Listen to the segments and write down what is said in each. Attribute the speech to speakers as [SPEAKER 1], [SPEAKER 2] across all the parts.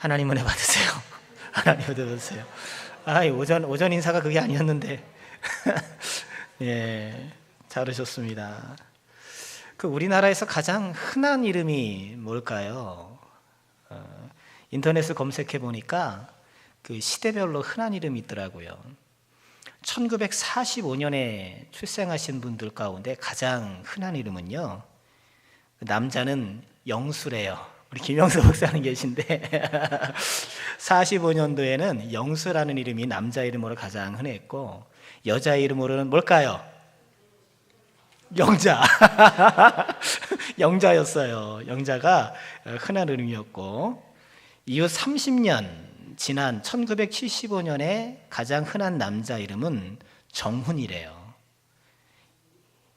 [SPEAKER 1] 하나님 은혜 받으세요. 하나님 은혜 받으세요. 오전 인사가 그게 아니었는데. 예, 잘하셨습니다. 우리나라에서 가장 흔한 이름이 뭘까요? 인터넷을 검색해 보니까 시대별로 흔한 이름이 있더라고요. 1945년에 출생하신 분들 가운데 가장 흔한 이름은요, 남자는 영수래요. 우리 김영수 목사님 계신데 45년도에는 영수라는 이름이 남자 이름으로 가장 흔했고, 여자 이름으로는 뭘까요? 영자. 영자였어요. 영자가 흔한 이름이었고, 이후 30년 지난 1975년에 가장 흔한 남자 이름은 정훈이래요.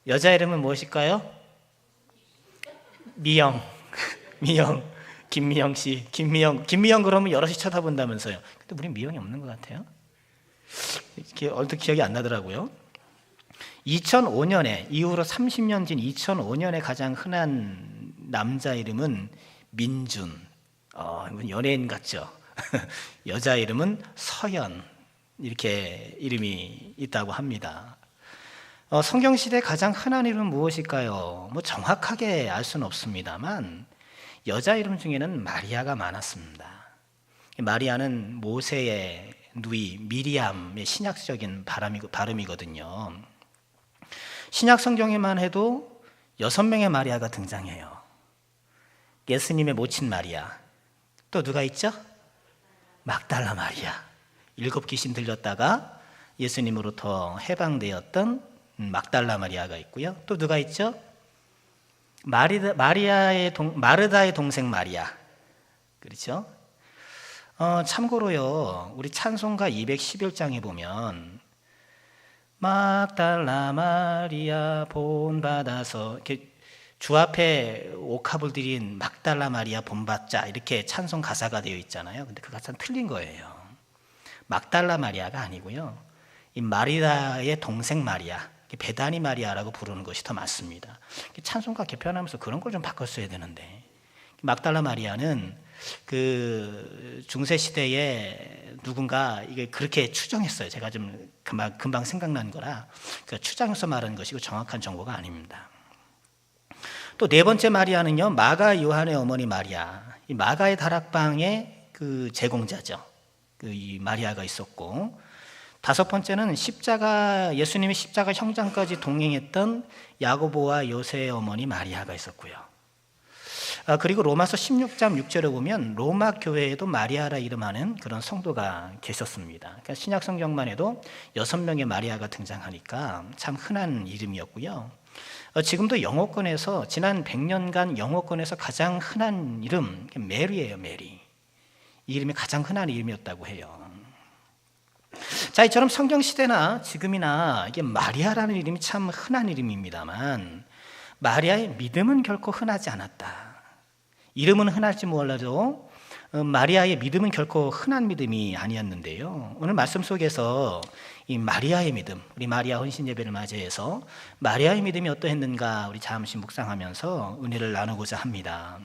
[SPEAKER 1] 여자 이름은 무엇일까요? 미영. 미영, 김미영 씨, 김미영 그러면 여럿이 쳐다본다면서요. 근데 우린 미영이 없는 것 같아요. 얼핏 기억이 안 나더라고요. 2005년에 이후로 30년 진 2005년에 가장 흔한 남자 이름은 민준. 이건 연예인 같죠. 여자 이름은 서연. 이렇게 이름이 있다고 합니다. 성경시대 가장 흔한 이름은 무엇일까요? 정확하게 알 수는 없습니다만 여자 이름 중에는 마리아가 많았습니다. 마리아는 모세의 누이 미리암의 신약적인 발음이거든요. 신약 성경에만 해도 6명의 마리아가 등장해요. 예수님의 모친 마리아, 또 누가 있죠? 막달라 마리아. 7 귀신 들렸다가 예수님으로부터 해방되었던 막달라 마리아가 있고요. 또 누가 있죠? 마르다의 동생 마리아. 그렇죠? 참고로요, 우리 찬송가 211장에 보면 막달라 마리아 본받아서 이렇게 주 앞에 옥합을 들인 막달라 마리아 본받자, 이렇게 찬송 가사가 되어 있잖아요. 근데 그 가사는 틀린 거예요. 막달라 마리아가 아니고요, 이 마리아의 동생 마리아, 베다니 마리아라고 부르는 것이 더 맞습니다. 찬송가 개편하면서 그런 걸 좀 바꿨어야 되는데, 막달라 마리아는 중세 시대에 누군가 이게 그렇게 추정했어요. 제가 좀 금방 생각난 거라 추정해서 말하는 것이고 정확한 정보가 아닙니다. 또 네 번째 마리아는요, 마가 요한의 어머니 마리아. 이 마가의 다락방의 제공자죠. 이 마리아가 있었고, 5번째는 예수님의 십자가 형장까지 동행했던 야고보와 요새의 어머니 마리아가 있었고요. 그리고 로마서 16장 6절에 보면 로마 교회에도 마리아라 이름하는 그런 성도가 계셨습니다. 그러니까 신약 성경만 해도 6명의 마리아가 등장하니까 참 흔한 이름이었고요. 지금도 영어권에서 지난 100년간 영어권에서 가장 흔한 이름 메리예요. 메리. 이 이름이 가장 흔한 이름이었다고 해요. 자, 이처럼 성경시대나 지금이나 이게 마리아라는 이름이 참 흔한 이름입니다만, 마리아의 믿음은 결코 흔하지 않았다. 이름은 흔할지 몰라도 마리아의 믿음은 결코 흔한 믿음이 아니었는데요. 오늘 말씀 속에서 이 마리아의 믿음, 우리 마리아 헌신 예배를 맞이해서 마리아의 믿음이 어떠했는가 우리 잠시 묵상하면서 은혜를 나누고자 합니다.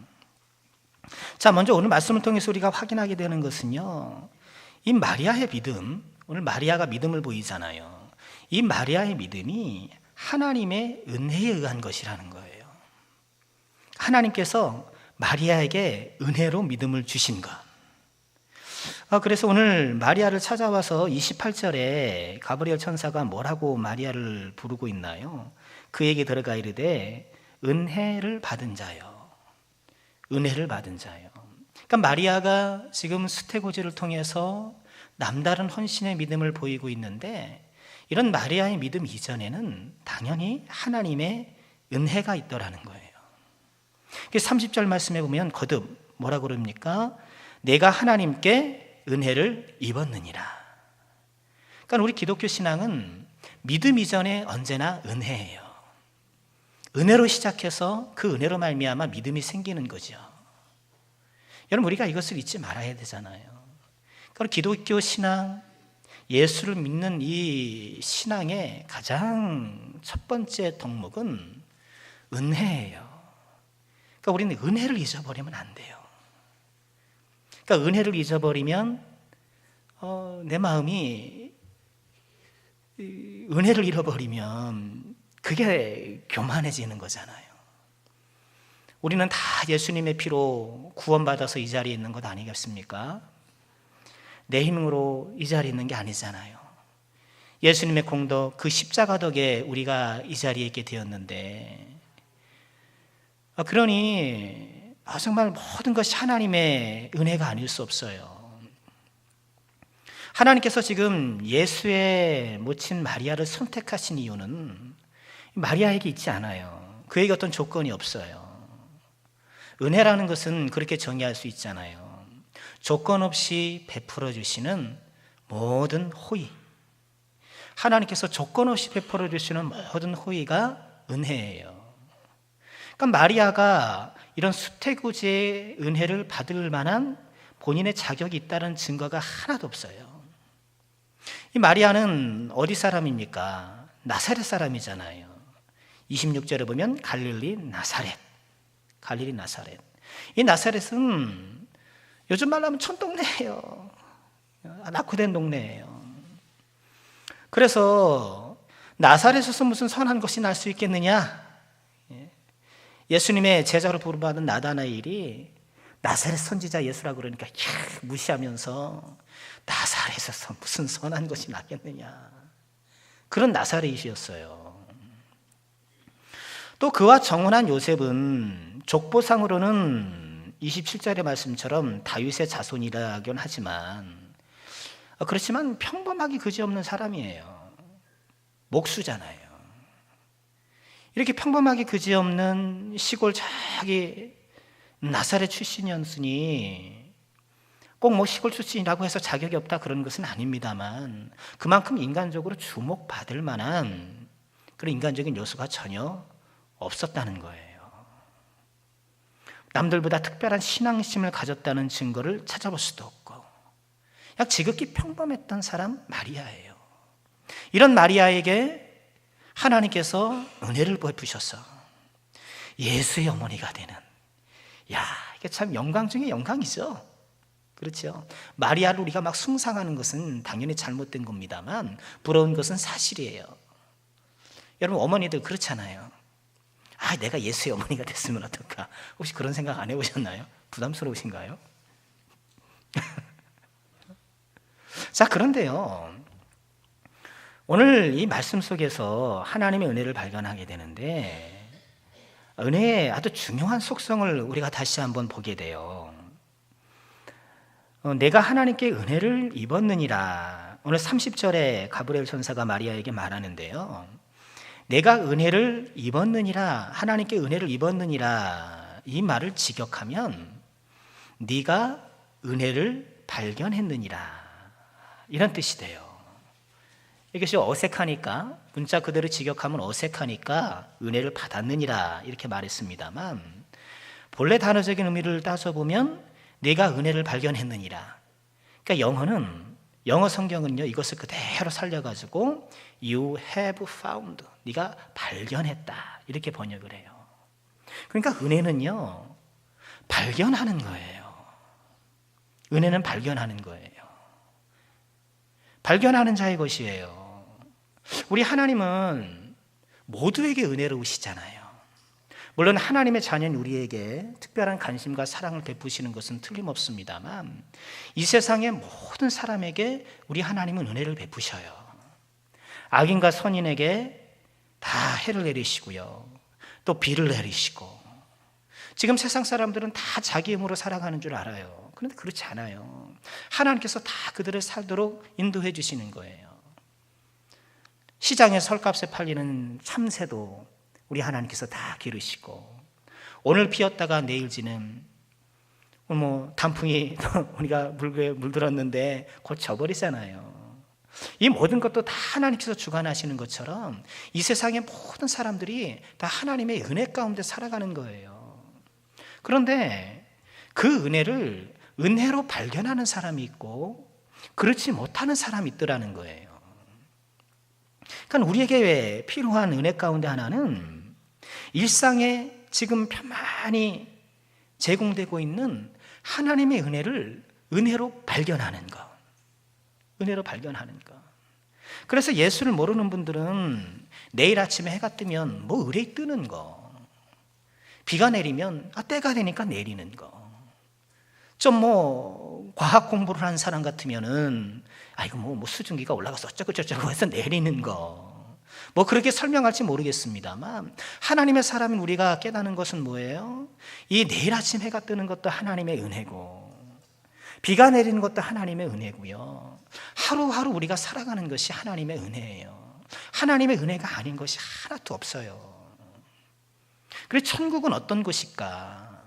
[SPEAKER 1] 자, 먼저 오늘 말씀을 통해서 우리가 확인하게 되는 것은요, 이 마리아의 믿음, 오늘 마리아가 믿음을 보이잖아요. 이 마리아의 믿음이 하나님의 은혜에 의한 것이라는 거예요. 하나님께서 마리아에게 은혜로 믿음을 주신 것. 그래서 오늘 마리아를 찾아와서 28절에 가브리엘 천사가 뭐라고 마리아를 부르고 있나요? 그에게 들어가 이르되 은혜를 받은 자요. 은혜를 받은 자요. 그러니까 마리아가 지금 수태고지를 통해서 남다른 헌신의 믿음을 보이고 있는데, 이런 마리아의 믿음 이전에는 당연히 하나님의 은혜가 있더라는 거예요. 30절 말씀에 보면 거듭 뭐라고 그럽니까? 내가 하나님께 은혜를 입었느니라. 그러니까 우리 기독교 신앙은 믿음 이전에 언제나 은혜예요. 은혜로 시작해서 그 은혜로 말미암아 믿음이 생기는 거죠. 여러분, 우리가 이것을 잊지 말아야 되잖아요. 그러니까 기독교 신앙, 예수를 믿는 이 신앙의 가장 첫 번째 덕목은 은혜예요. 그러니까 우리는 은혜를 잊어버리면 안 돼요. 그러니까 은혜를 잊어버리면 내 마음이 은혜를 잃어버리면 그게 교만해지는 거잖아요. 우리는 다 예수님의 피로 구원받아서 이 자리에 있는 것 아니겠습니까? 내 힘으로 이 자리에 있는 게 아니잖아요. 예수님의 공덕, 그 십자가 덕에 우리가 이 자리에 있게 되었는데, 그러니 정말 모든 것이 하나님의 은혜가 아닐 수 없어요. 하나님께서 지금 예수의 모친 마리아를 선택하신 이유는 마리아에게 있지 않아요. 그에게 어떤 조건이 없어요. 은혜라는 것은 그렇게 정의할 수 있잖아요. 조건 없이 베풀어 주시는 모든 호의. 하나님께서 조건 없이 베풀어 주시는 모든 호의가 은혜예요. 그러니까 마리아가 이런 수태구제의 은혜를 받을 만한 본인의 자격이 있다는 증거가 하나도 없어요. 이 마리아는 어디 사람입니까? 나사렛 사람이잖아요. 26절에 보면 갈릴리 나사렛. 이 나사렛은 요즘 말로 하면 촌동네예요. 낙후된 동네예요. 그래서 나사렛에서 무슨 선한 것이 날 수 있겠느냐? 예수님의 제자로 부름받은 나다나엘이 나사렛 선지자 예수라 그러니까 무시하면서 나사렛에서 무슨 선한 것이 나겠느냐? 그런 나사렛이었어요. 또 그와 정혼한 요셉은 족보상으로는 27절의 말씀처럼 다윗의 자손이라곤 하지만, 그렇지만 평범하게 그지없는 사람이에요. 목수잖아요. 이렇게 평범하게 그지없는 시골 저기 나사렛 출신이었으니 꼭 뭐 시골 출신이라고 해서 자격이 없다 그런 것은 아닙니다만, 그만큼 인간적으로 주목받을 만한 그런 인간적인 요소가 전혀 없었다는 거예요. 남들보다 특별한 신앙심을 가졌다는 증거를 찾아볼 수도 없고, 그냥 지극히 평범했던 사람 마리아예요. 이런 마리아에게 하나님께서 은혜를 베푸셔서 예수의 어머니가 되는, 이게 참 영광 중에 영광이죠. 그렇죠. 마리아를 우리가 막 숭상하는 것은 당연히 잘못된 겁니다만 부러운 것은 사실이에요. 여러분 어머니들 그렇잖아요. 내가 예수의 어머니가 됐으면 어떨까? 혹시 그런 생각 안 해보셨나요? 부담스러우신가요? 자, 그런데요, 오늘 이 말씀 속에서 하나님의 은혜를 발견하게 되는데, 은혜의 아주 중요한 속성을 우리가 다시 한번 보게 돼요. 내가 하나님께 은혜를 입었느니라. 오늘 30절에 가브리엘 천사가 마리아에게 말하는데요, 내가 은혜를 입었느니라, 하나님께 은혜를 입었느니라, 이 말을 직역하면 네가 은혜를 발견했느니라, 이런 뜻이 돼요. 이것이 어색하니까, 문자 그대로 직역하면 어색하니까 은혜를 받았느니라 이렇게 말했습니다만, 본래 단어적인 의미를 따져보면 네가 은혜를 발견했느니라. 그러니까 영어 성경은요, 이것을 그대로 살려가지고 You have found, 네가 발견했다 이렇게 번역을 해요. 그러니까 은혜는요, 발견하는 거예요. 은혜는 발견하는 거예요. 발견하는 자의 것이에요. 우리 하나님은 모두에게 은혜로우시잖아요. 물론 하나님의 자녀인 우리에게 특별한 관심과 사랑을 베푸시는 것은 틀림없습니다만, 이 세상의 모든 사람에게 우리 하나님은 은혜를 베푸셔요. 악인과 선인에게 다 해를 내리시고요, 또 비를 내리시고. 지금 세상 사람들은 다 자기 힘으로 살아가는 줄 알아요. 그런데 그렇지 않아요. 하나님께서 다 그들을 살도록 인도해 주시는 거예요. 시장에 설값에 팔리는 참새도 우리 하나님께서 다 기르시고, 오늘 피었다가 내일 지는 단풍이 우리가 물들었는데 곧 져버리잖아요. 이 모든 것도 다 하나님께서 주관하시는 것처럼 이 세상의 모든 사람들이 다 하나님의 은혜 가운데 살아가는 거예요. 그런데 그 은혜를 은혜로 발견하는 사람이 있고 그렇지 못하는 사람이 있더라는 거예요. 그러니까 우리에게 필요한 은혜 가운데 하나는 일상에 지금 많이 제공되고 있는 하나님의 은혜를 은혜로 발견하는 것. 은혜로 발견하는 것. 그래서 예수를 모르는 분들은 내일 아침에 해가 뜨면 뭐 의뢰 뜨는 거, 비가 내리면 때가 되니까 내리는 거, 좀 뭐 과학 공부를 한 사람 같으면은 이거 뭐 수증기가 올라가서 어쩌고 저쩌고 해서 내리는 거, 뭐 그렇게 설명할지 모르겠습니다만 하나님의 사람인 우리가 깨닫는 것은 뭐예요? 이 내일 아침 해가 뜨는 것도 하나님의 은혜고, 비가 내리는 것도 하나님의 은혜고요. 하루하루 우리가 살아가는 것이 하나님의 은혜예요. 하나님의 은혜가 아닌 것이 하나도 없어요. 그래서 천국은 어떤 곳일까?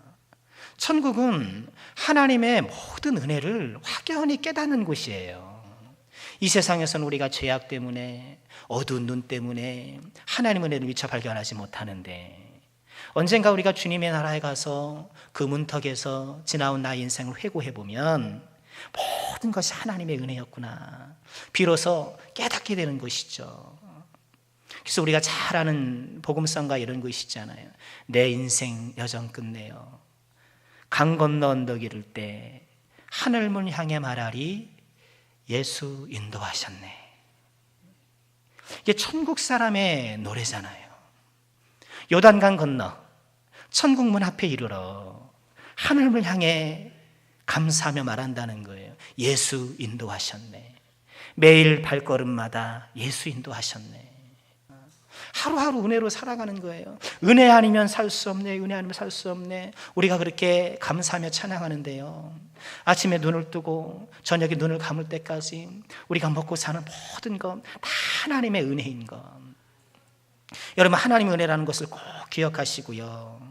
[SPEAKER 1] 천국은 하나님의 모든 은혜를 확연히 깨닫는 곳이에요. 이 세상에서는 우리가 죄악 때문에, 어두운 눈 때문에 하나님의 은혜를 미처 발견하지 못하는데, 언젠가 우리가 주님의 나라에 가서 그 문턱에서 지나온 나의 인생을 회고해보면 모든 것이 하나님의 은혜였구나, 비로소 깨닫게 되는 것이죠. 그래서 우리가 잘 아는 복음성가 이런 것이 있잖아요. 내 인생 여정 끝내요, 강 건너 언덕 이를 때 하늘문 향해 말하리 예수 인도하셨네. 이게 천국 사람의 노래잖아요. 요단강 건너 천국문 앞에 이르러 하늘문 향해 감사하며 말한다는 거예요. 예수 인도하셨네. 매일 발걸음마다 예수 인도하셨네. 하루하루 은혜로 살아가는 거예요. 은혜 아니면 살 수 없네, 은혜 아니면 살 수 없네. 우리가 그렇게 감사하며 찬양하는데요, 아침에 눈을 뜨고 저녁에 눈을 감을 때까지 우리가 먹고 사는 모든 것 다 하나님의 은혜인 것. 여러분, 하나님의 은혜라는 것을 꼭 기억하시고요.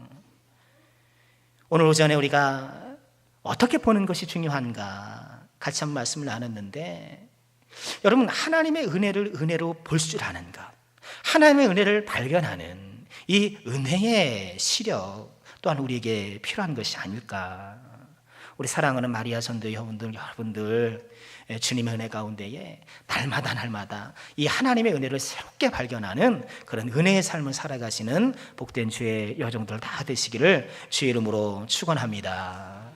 [SPEAKER 1] 오늘 오전에 우리가 어떻게 보는 것이 중요한가 같이 한번 말씀을 나눴는데, 여러분, 하나님의 은혜를 은혜로 볼 줄 아는 것, 하나님의 은혜를 발견하는 이 은혜의 시력 또한 우리에게 필요한 것이 아닐까. 우리 사랑하는 마리아 전도의 여러분들, 주님의 은혜 가운데에 날마다 이 하나님의 은혜를 새롭게 발견하는 그런 은혜의 삶을 살아가시는 복된 주의 여종들 다 되시기를 주의 이름으로 축원합니다.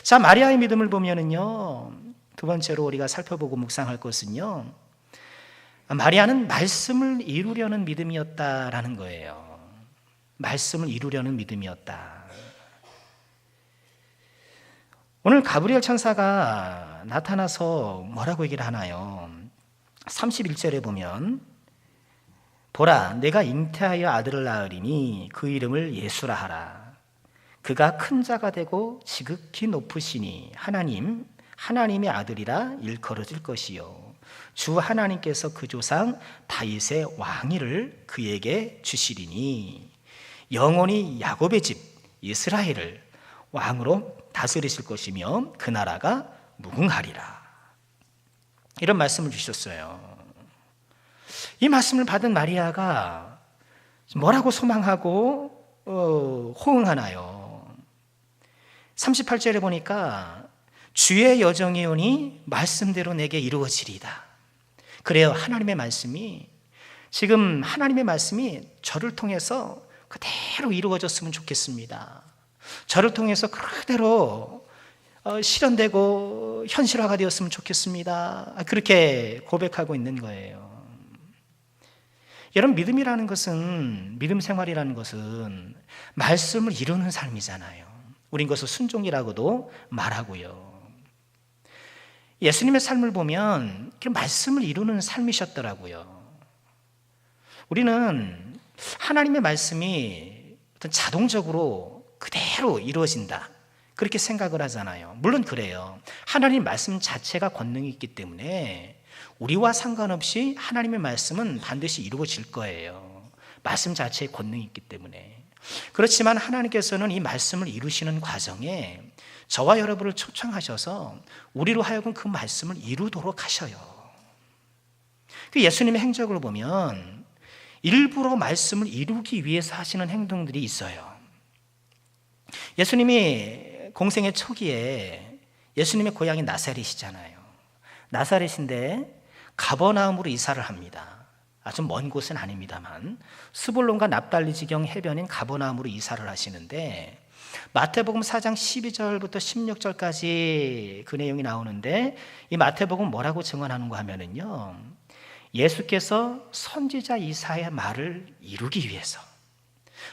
[SPEAKER 1] 자, 마리아의 믿음을 보면은요, 두 번째로 우리가 살펴보고 묵상할 것은요, 마리아는 말씀을 이루려는 믿음이었다라는 거예요. 말씀을 이루려는 믿음이었다. 오늘 가브리엘 천사가 나타나서 뭐라고 얘기를 하나요? 31절에 보면, 보라, 내가 잉태하여 아들을 낳으리니 그 이름을 예수라 하라. 그가 큰 자가 되고 지극히 높으시니 하나님의 아들이라 일컬어질 것이요, 주 하나님께서 그 조상 다윗의 왕위를 그에게 주시리니 영원히 야곱의 집 이스라엘을 왕으로 다스리실 것이며 그 나라가 무궁하리라. 이런 말씀을 주셨어요. 이 말씀을 받은 마리아가 뭐라고 소망하고 호응하나요? 38절에 보니까 주의 여정이 오니 말씀대로 내게 이루어지리이다. 그래요. 하나님의 말씀이, 지금 하나님의 말씀이 저를 통해서 그대로 이루어졌으면 좋겠습니다. 저를 통해서 그대로 실현되고 현실화가 되었으면 좋겠습니다. 그렇게 고백하고 있는 거예요. 여러분, 믿음이라는 것은, 믿음 생활이라는 것은 말씀을 이루는 삶이잖아요. 우린 그것을 순종이라고도 말하고요. 예수님의 삶을 보면 그 말씀을 이루는 삶이셨더라고요. 우리는 하나님의 말씀이 어떤 자동적으로 그대로 이루어진다, 그렇게 생각을 하잖아요. 물론 그래요. 하나님 말씀 자체가 권능이 있기 때문에 우리와 상관없이 하나님의 말씀은 반드시 이루어질 거예요. 말씀 자체에 권능이 있기 때문에. 그렇지만 하나님께서는 이 말씀을 이루시는 과정에 저와 여러분을 초청하셔서 우리로 하여금 그 말씀을 이루도록 하셔요. 그 예수님의 행적을 보면 일부러 말씀을 이루기 위해서 하시는 행동들이 있어요. 예수님이 공생의 초기에 예수님의 고향이 나사렛이잖아요. 나사렛인데 가버나움으로 이사를 합니다. 아주 먼 곳은 아닙니다만 스불론과 납달리 지경 해변인 가버나움으로 이사를 하시는데, 마태복음 4장 12절부터 16절까지 그 내용이 나오는데, 이 마태복음 뭐라고 증언하는가 하면은요, 예수께서 선지자 이사야의 말을 이루기 위해서,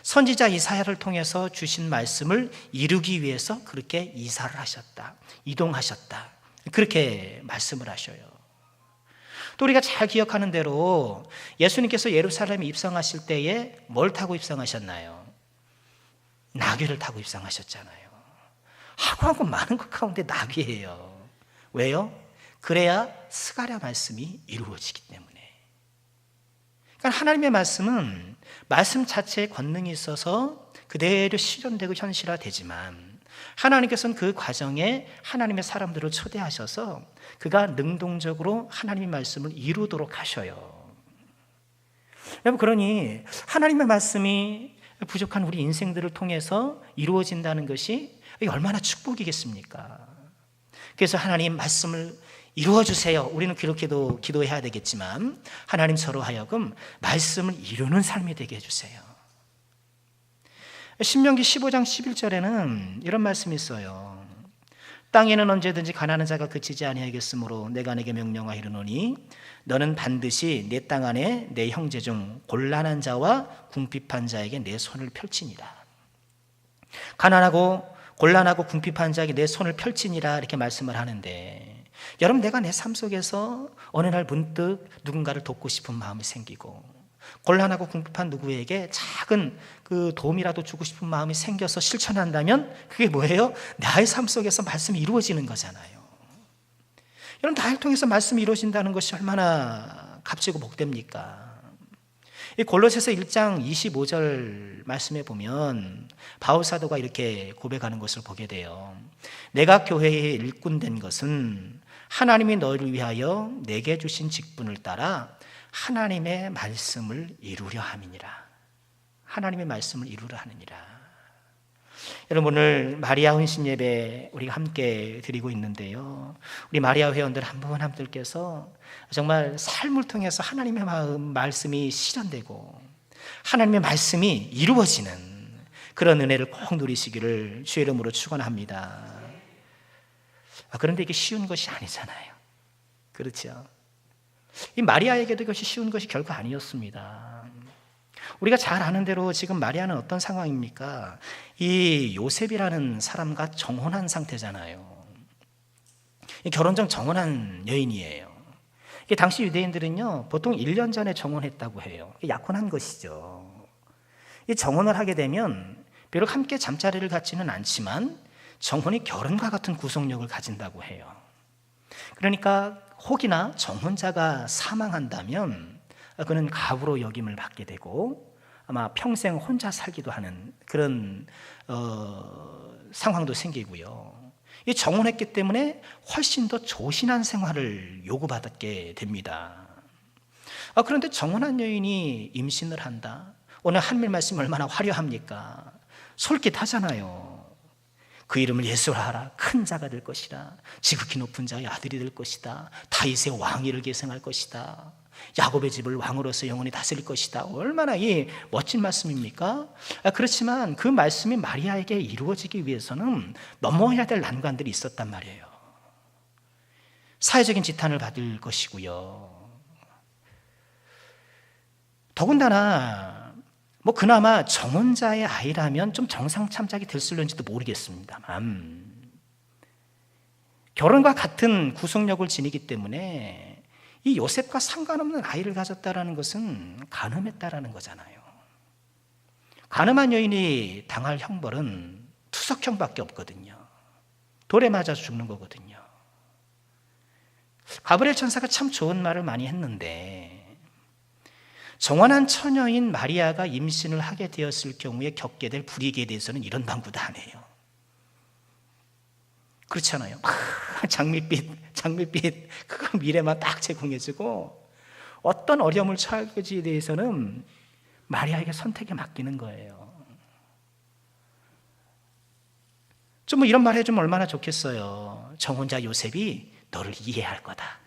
[SPEAKER 1] 선지자 이사야를 통해서 주신 말씀을 이루기 위해서 그렇게 이사를 하셨다, 이동하셨다, 그렇게 말씀을 하셔요. 또 우리가 잘 기억하는 대로 예수님께서 예루살렘에 입성하실 때에 뭘 타고 입성하셨나요? 나귀를 타고 입성하셨잖아요. 하고 많은 것 가운데 나귀예요. 왜요? 그래야 스가랴 말씀이 이루어지기 때문에. 그러니까 하나님의 말씀은 말씀 자체에 권능이 있어서 그대로 실현되고 현실화되지만, 하나님께서는 그 과정에 하나님의 사람들을 초대하셔서 그가 능동적으로 하나님의 말씀을 이루도록 하셔요. 여러분, 그러니 하나님의 말씀이 부족한 우리 인생들을 통해서 이루어진다는 것이 얼마나 축복이겠습니까? 그래서 하나님 말씀을 이루어주세요. 우리는 그렇게도 기도해야 되겠지만, 하나님 저로 하여금 말씀을 이루는 삶이 되게 해주세요. 신명기 15장 11절에는 이런 말씀이 있어요. 땅에는 언제든지 가난한 자가 그치지 아니하겠으므로 내가 내게 명령하여 이르노니 너는 반드시 내 땅 안에 내 형제 중 곤란한 자와 궁핍한 자에게 내 손을 펼치니라. 가난하고 곤란하고 궁핍한 자에게 내 손을 펼치니라, 이렇게 말씀을 하는데, 여러분, 내가 내 삶 속에서 어느 날 문득 누군가를 돕고 싶은 마음이 생기고, 곤란하고 궁핍한 누구에게 작은 그 도움이라도 주고 싶은 마음이 생겨서 실천한다면 그게 뭐예요? 나의 삶 속에서 말씀이 이루어지는 거잖아요. 여러분, 나를 통해서 말씀이 이루어진다는 것이 얼마나 값지고 복됩니까? 이 골로새서 1장 25절 말씀에 보면 바울 사도가 이렇게 고백하는 것을 보게 돼요. 내가 교회의 일꾼 된 것은 하나님이 너희를 위하여 내게 주신 직분을 따라 하나님의 말씀을 이루려 함이니라. 하나님의 말씀을 이루려 하느니라. 여러분, 오늘 마리아 헌신 예배 우리가 함께 드리고 있는데요, 우리 마리아 회원들 한 분 한 분들께서 정말 삶을 통해서 하나님의 말씀이 실현되고 하나님의 말씀이 이루어지는 그런 은혜를 꼭 누리시기를 주의 이름으로 축원합니다. 그런데 이게 쉬운 것이 아니잖아요. 그렇죠? 이 마리아에게도 이것이 쉬운 것이 결코 아니었습니다. 우리가 잘 아는 대로 지금 마리아는 어떤 상황입니까? 이 요셉이라는 사람과 정혼한 상태잖아요. 결혼 전 정혼한 여인이에요. 당시 유대인들은요, 보통 1년 전에 정혼했다고 해요. 약혼한 것이죠. 이 정혼을 하게 되면 비록 함께 잠자리를 갖지는 않지만 정혼이 결혼과 같은 구속력을 가진다고 해요. 그러니까 혹이나 정혼자가 사망한다면 그는 가부로 여김을 받게 되고 아마 평생 혼자 살기도 하는 그런 상황도 생기고요. 이 정혼했기 때문에 훨씬 더 조신한 생활을 요구받게 됩니다. 그런데 정혼한 여인이 임신을 한다. 오늘 한밀 말씀 얼마나 화려합니까? 솔깃하잖아요. 그 이름을 예수라 하라. 큰 자가 될 것이다. 지극히 높은 자의 아들이 될 것이다. 다윗의 왕위를 계승할 것이다. 야곱의 집을 왕으로서 영원히 다스릴 것이다. 얼마나 이 멋진 말씀입니까? 그렇지만 그 말씀이 마리아에게 이루어지기 위해서는 넘어야 될 난관들이 있었단 말이에요. 사회적인 지탄을 받을 것이고요. 더군다나 그나마 정혼자의 아이라면 좀 정상 참작이 됐을는지도 모르겠습니다만, 결혼과 같은 구속력을 지니기 때문에 이 요셉과 상관없는 아이를 가졌다라는 것은 간음했다라는 거잖아요. 간음한 여인이 당할 형벌은 투석형밖에 없거든요. 돌에 맞아서 죽는 거거든요. 가브리엘 천사가 참 좋은 말을 많이 했는데, 정혼한 처녀인 마리아가 임신을 하게 되었을 경우에 겪게 될 불이익에 대해서는 이런 방구도 안 해요. 그렇잖아요. 장밋빛 그거 미래만 딱 제공해주고 어떤 어려움을 처할지에 대해서는 마리아에게 선택에 맡기는 거예요. 좀 이런 말 해주면 얼마나 좋겠어요. 정혼자 요셉이 너를 이해할 거다.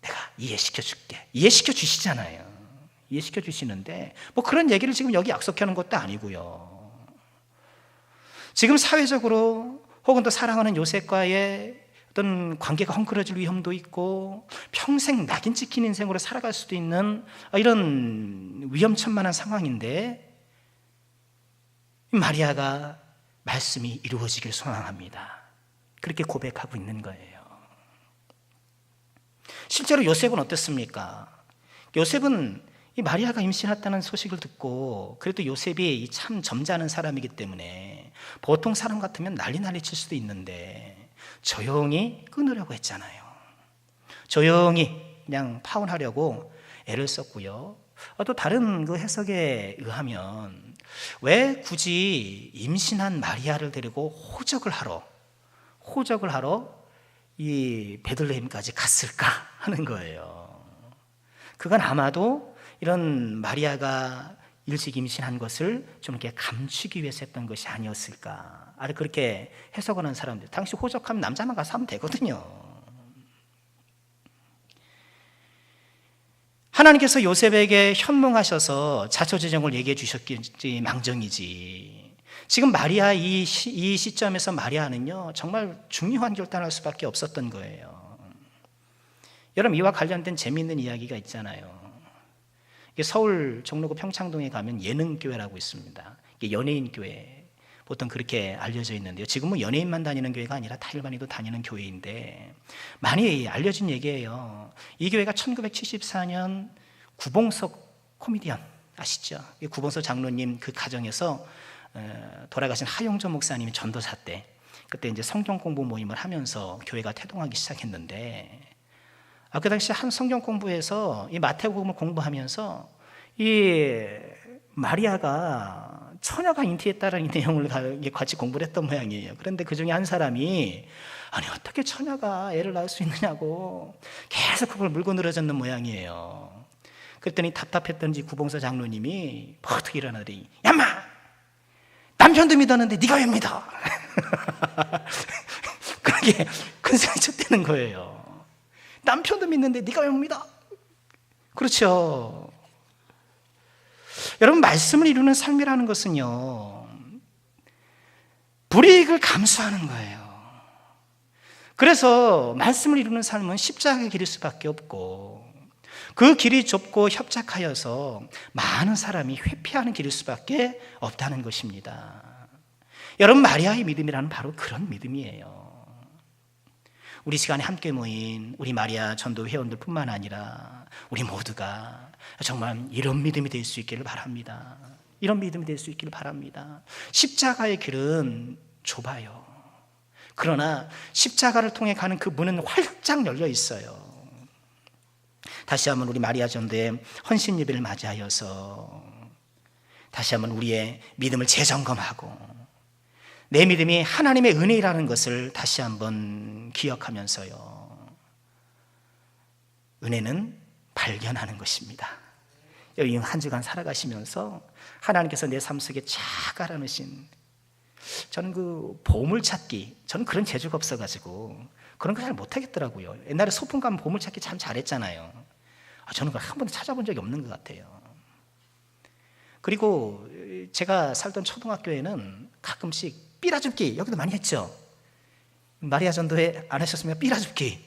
[SPEAKER 1] 내가 이해시켜 줄게. 이해시켜 주시잖아요. 이해시켜 주시는데 그런 얘기를 지금 여기 약속하는 것도 아니고요. 지금 사회적으로 혹은 또 사랑하는 요셉과의 어떤 관계가 헝클어질 위험도 있고 평생 낙인 찍힌 인생으로 살아갈 수도 있는 이런 위험천만한 상황인데 마리아가 말씀이 이루어지길 소망합니다. 그렇게 고백하고 있는 거예요. 실제로 요셉은 어땠습니까? 요셉은 이 마리아가 임신했다는 소식을 듣고 그래도 요셉이 참 점잖은 사람이기 때문에 보통 사람 같으면 난리 칠 수도 있는데 조용히 끊으려고 했잖아요. 조용히 그냥 파혼하려고 애를 썼고요. 또 다른 그 해석에 의하면 왜 굳이 임신한 마리아를 데리고 호적을 하러 이 베들레헴까지 갔을까 하는 거예요. 그건 아마도 이런 마리아가 일찍 임신한 것을 좀 이렇게 감추기 위해서 했던 것이 아니었을까. 그렇게 해석하는 사람들, 당시 호적하면 남자만 가서 하면 되거든요. 하나님께서 요셉에게 현몽하셔서 자초지종을 얘기해 주셨겠지 망정이지. 지금 마리아 이 시점에서 마리아는요 정말 중요한 결단을 할 수밖에 없었던 거예요. 여러분, 이와 관련된 재미있는 이야기가 있잖아요. 서울 종로구 평창동에 가면 예능교회라고 있습니다. 이게 연예인 교회, 보통 그렇게 알려져 있는데요. 지금은 연예인만 다니는 교회가 아니라 다 일반인도 다니는 교회인데 많이 알려진 얘기예요. 이 교회가 1974년 구봉석 코미디언 아시죠? 구봉석 장로님 그 가정에서 돌아가신 하용조 목사님이 전도사 때 그때 이제 성경 공부 모임을 하면서 교회가 태동하기 시작했는데 그 당시 한 성경 공부에서 이 마태복음을 공부하면서 이 마리아가 처녀가 잉태했다라는 내용을 같이 공부를 했던 모양이에요. 그런데 그 중에 한 사람이 아니 어떻게 처녀가 애를 낳을 수 있느냐고 계속 그걸 물고 늘어졌는 모양이에요. 그랬더니 답답했던지 구봉서 장로님이 버뜩 일어나더니 야마 남편도 믿었는데 네가 왜 믿어? 그렇게 큰 소리 쳤다는 거예요. 남편도 믿는데 네가 왜 믿어? 그렇죠. 여러분, 말씀을 이루는 삶이라는 것은요 불이익을 감수하는 거예요. 그래서 말씀을 이루는 삶은 십자가의 길일 수밖에 없고 그 길이 좁고 협착하여서 많은 사람이 회피하는 길일 수밖에 없다는 것입니다. 여러분, 마리아의 믿음이라는 바로 그런 믿음이에요. 우리 시간에 함께 모인 우리 마리아 전도 회원들뿐만 아니라 우리 모두가 정말 이런 믿음이 될 수 있기를 바랍니다. 이런 믿음이 될 수 있기를 바랍니다. 십자가의 길은 좁아요. 그러나 십자가를 통해 가는 그 문은 활짝 열려 있어요. 다시 한번 우리 마리아 전도의 헌신 예배를 맞이하여서 다시 한번 우리의 믿음을 재점검하고 내 믿음이 하나님의 은혜라는 것을 다시 한번 기억하면서요 은혜는 발견하는 것입니다. 여기 한 주간 살아가시면서 하나님께서 내 삶 속에 쫙 깔아놓으신, 저는 그 보물찾기, 저는 그런 재주가 없어가지고 그런 거 잘 못하겠더라고요. 옛날에 소풍 가면 보물찾기 참 잘했잖아요. 저는 그걸 한 번도 찾아본 적이 없는 것 같아요. 그리고 제가 살던 초등학교에는 가끔씩 삐라줍기, 여기도 많이 했죠. 마리아 전도회 안 하셨으면 삐라줍기.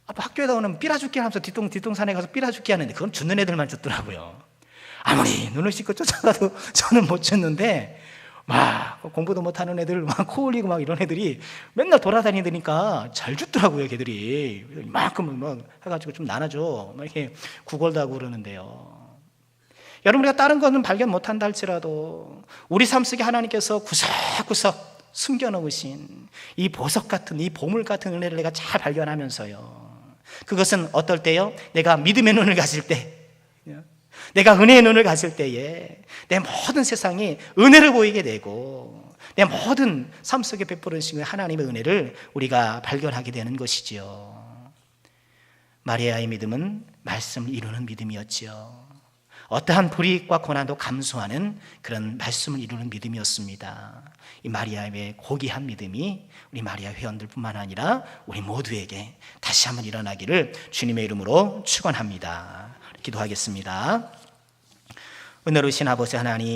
[SPEAKER 1] 학교에다 오는 삐라줍기 하면서 뒷동산에 가서 삐라줍기 하는데 그건 주는 애들만 줬더라고요. 아무리 눈을 씻고 쫓아가도 저는 못 줬는데 막 공부도 못하는 애들 막 코 올리고 막 이런 애들이 맨날 돌아다니니까 잘 줬더라고요. 걔들이 이만큼 막 해가지고 좀 나눠줘 막 이렇게 구걸도 하고 그러는데요. 여러분, 우리가 다른 거는 발견 못한다 할지라도 우리 삶 속에 하나님께서 구석구석 숨겨놓으신 이 보석 같은, 이 보물 같은 은혜를 내가 잘 발견하면서요, 그것은 어떨 때요? 내가 믿음의 눈을 가질 때, 내가 은혜의 눈을 가질 때에 내 모든 세상이 은혜를 보이게 되고 내 모든 삶 속에 베풀으신 하나님의 은혜를 우리가 발견하게 되는 것이지요. 마리아의 믿음은 말씀을 이루는 믿음이었지요. 어떠한 불이익과 고난도 감수하는 그런 말씀을 이루는 믿음이었습니다. 이 마리아의 고귀한 믿음이 우리 마리아 회원들뿐만 아니라 우리 모두에게 다시 한번 일어나기를 주님의 이름으로 축원합니다. 기도하겠습니다. 은혜로우신 아버지 하나님,